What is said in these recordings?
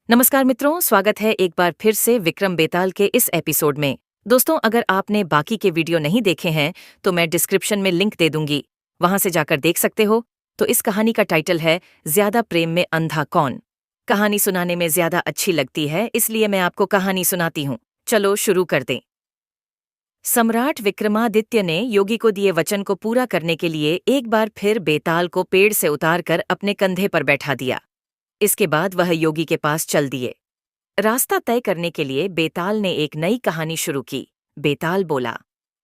नमस्कार मित्रों, स्वागत है एक बार फिर से विक्रम बेताल के इस एपिसोड में। दोस्तों, अगर आपने बाकी के वीडियो नहीं देखे हैं तो मैं डिस्क्रिप्शन में लिंक दे दूंगी, वहां से जाकर देख सकते हो। तो इस कहानी का टाइटल है ज्यादा प्रेम में अंधा कौन। कहानी सुनाने में ज्यादा अच्छी लगती है, इसलिए मैं आपको कहानी सुनाती हूँ। चलो शुरू कर दें। सम्राट विक्रमादित्य ने योगी को दिए वचन को पूरा करने के लिए एक बार फिर बेताल को पेड़ से उतारकर अपने कंधे पर बैठा दिया। इसके बाद वह योगी के पास चल दिए। रास्ता तय करने के लिए बेताल ने एक नई कहानी शुरू की। बेताल बोला,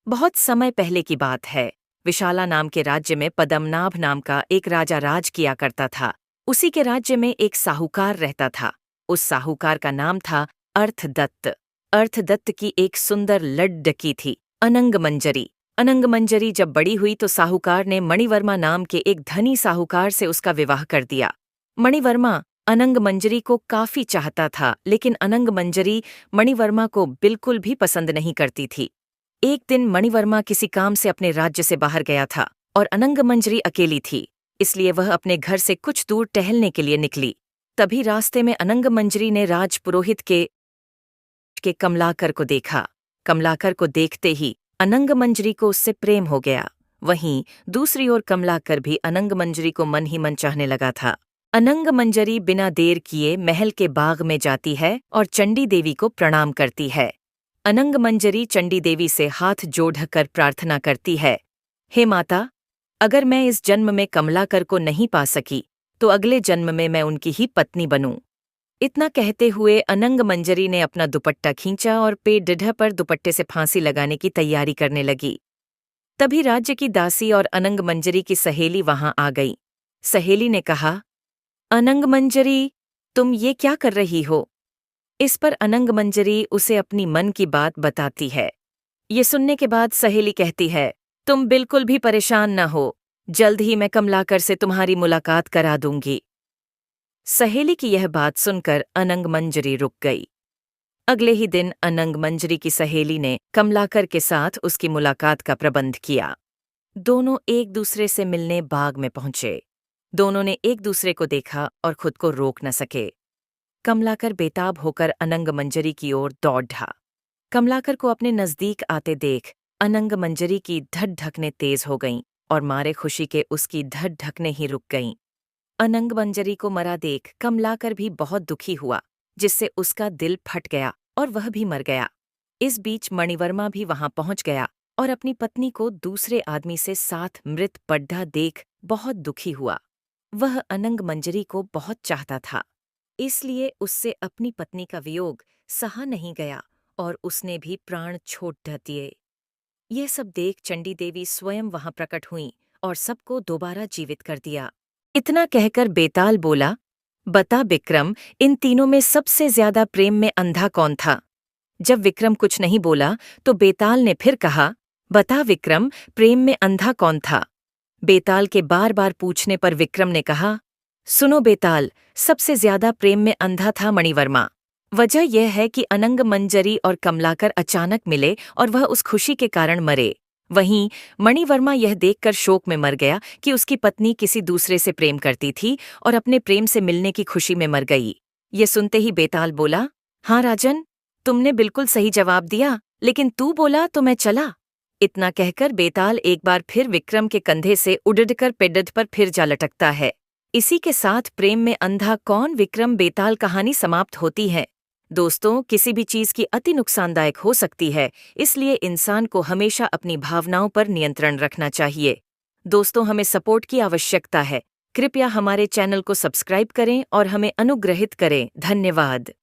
बहुत समय पहले की बात है। विशाला नाम के राज्य में पद्मनाभ नाम का एक राजा राज किया करता था। उसी के राज्य में एक साहूकार रहता था। उस साहूकार का नाम था अर्थदत्त। अर्थदत्त की एक सुंदर लड़की थी, अनंगमंजरी। अनंगमंजरी जब बड़ी हुई तो साहूकार ने मणिवर्मा नाम के एक धनी साहूकार से उसका विवाह कर दिया। मणिवर्मा अनंगमंजरी को काफी चाहता था, लेकिन अनंगमंजरी मणिवर्मा को बिल्कुल भी पसंद नहीं करती थी। एक दिन मणिवर्मा किसी काम से अपने राज्य से बाहर गया था और अनंगमंजरी अकेली थी, इसलिए वह अपने घर से कुछ दूर टहलने के लिए निकली। तभी रास्ते में अनंगमंजरी ने राजपुरोहित के कमलाकर को देखा। कमलाकर को देखते ही अनंगमंजरी को उससे प्रेम हो गया। वहीं दूसरी ओर कमलाकर भी अनंगमंजरी को मन ही मन चाहने लगा था। अनंगमंजरी बिना देर किए महल के बाग में जाती है और चंडी देवी को प्रणाम करती है। अनंगमंजरी चंडी देवी से हाथ जोड़कर प्रार्थना करती है, हे माता, अगर मैं इस जन्म में कमलाकर को नहीं पा सकी तो अगले जन्म में मैं उनकी ही पत्नी बनूं। इतना कहते हुए अनंगमंजरी ने अपना दुपट्टा खींचा और पेट पर दुपट्टे से फांसी लगाने की तैयारी करने लगी। तभी राज्य की दासी और अनंगमंजरी की सहेली वहां आ गई। सहेली ने कहा, अनंगमंजरी, तुम ये क्या कर रही हो? इस पर अनंगमंजरी उसे अपनी मन की बात बताती है। ये सुनने के बाद सहेली कहती है, तुम बिल्कुल भी परेशान न हो, जल्द ही मैं कमलाकर से तुम्हारी मुलाकात करा दूंगी। सहेली की यह बात सुनकर अनंगमंजरी रुक गई। अगले ही दिन अनंगमंजरी की सहेली ने कमलाकर के साथ उसकी मुलाकात का प्रबंध किया। दोनों एक दूसरे से मिलने बाग में पहुंचे। दोनों ने एक दूसरे को देखा और खुद को रोक न सके। कमलाकर बेताब होकर अनंगमंजरी की ओर दौड़ ढा। कमलाकर को अपने नजदीक आते देख अनंगमंजरी की धड़धकने तेज हो गईं और मारे खुशी के उसकी धड़धकने ही रुक गईं। अनंगमंजरी को मरा देख कमलाकर भी बहुत दुखी हुआ, जिससे उसका दिल फट गया और वह भी मर गया। इस बीच मणिवर्मा भी वहां पहुंच गया और अपनी पत्नी को दूसरे आदमी से साथ मृत पड्ढा देख बहुत दुखी हुआ। वह अनंगमंजरी को बहुत चाहता था, इसलिए उससे अपनी पत्नी का वियोग सहा नहीं गया और उसने भी प्राण छोड़ दिए। यह सब देख चंडी देवी स्वयं वहां प्रकट हुई और सबको दोबारा जीवित कर दिया। इतना कहकर बेताल बोला, बता विक्रम, इन तीनों में सबसे ज्यादा प्रेम में अंधा कौन था? जब विक्रम कुछ नहीं बोला तो बेताल ने फिर कहा, बता विक्रम, प्रेम में अंधा कौन था? बेताल के बार बार पूछने पर विक्रम ने कहा, सुनो बेताल, सबसे ज्यादा प्रेम में अंधा था मणिवर्मा। वजह यह है कि अनंगमंजरी और कमलाकर अचानक मिले और वह उस खुशी के कारण मरे। वहीं मणिवर्मा यह देखकर शोक में मर गया कि उसकी पत्नी किसी दूसरे से प्रेम करती थी और अपने प्रेम से मिलने की खुशी में मर गई। ये सुनते ही बेताल बोला, हाँ राजन, तुमने बिल्कुल सही जवाब दिया, लेकिन तू बोला तो मैं चला। इतना कहकर बेताल एक बार फिर विक्रम के कंधे से उड़कर पेड़ पर फिर जा लटकता है। इसी के साथ प्रेम में अंधा कौन विक्रम बेताल कहानी समाप्त होती है। दोस्तों, किसी भी चीज की अति नुकसानदायक हो सकती है, इसलिए इंसान को हमेशा अपनी भावनाओं पर नियंत्रण रखना चाहिए। दोस्तों, हमें सपोर्ट की आवश्यकता है। कृपया हमारे चैनल को सब्सक्राइब करें और हमें अनुग्रहित करें। धन्यवाद।